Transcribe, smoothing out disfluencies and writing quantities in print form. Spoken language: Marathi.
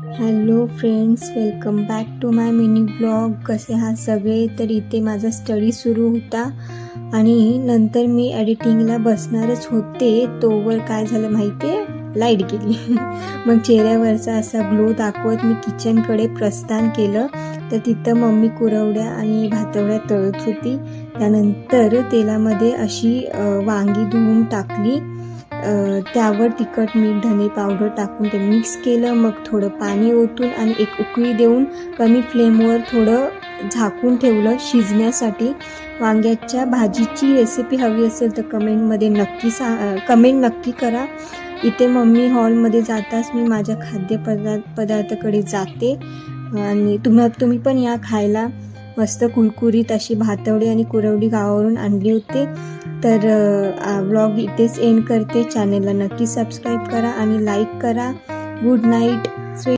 Hello friends, welcome back to my mini blog. कसे आहात सगळे? तर इथे माझा स्टडी सुरू होता आणि नंतर मी एडिटिंगला बसणारच होते. तोवर काय झालं माहिती आहे, लाईट गेली. मग चेहऱ्यावरचा असा ग्लो दाखवत मी किचनकडे प्रस्थान केलं. तर तिथं मम्मी कुरवड्या आणि भातवड्या तळत होती. त्यानंतर तेलामध्ये अशी वांगी धुवून टाकली. त्यावर तिखट, मीठ, धने पावडर टाकून ते मिक्स केलं. मग थोडं पाणी ओतून आणि एक उकळी देऊन कमी फ्लेमवर थोडं झाकून ठेवलं शिजण्यासाठी. वांग्याच्या भाजीची रेसिपी हवी असेल तर कमेंट नक्की करा. इथे मम्मी हॉलमध्ये जाताच मी माझ्या खाद्यपदार्थाकडे जाते आणि तुम्ही पण या खायला. मस्त कुरकुरीत अशी भातवडी आणि कुरवडी गावावरून आणली होती. तर ब्लॉग इथेच एंड करते. चॅनेलला नक्की सबस्क्राईब करा आणि लाईक करा. Good night.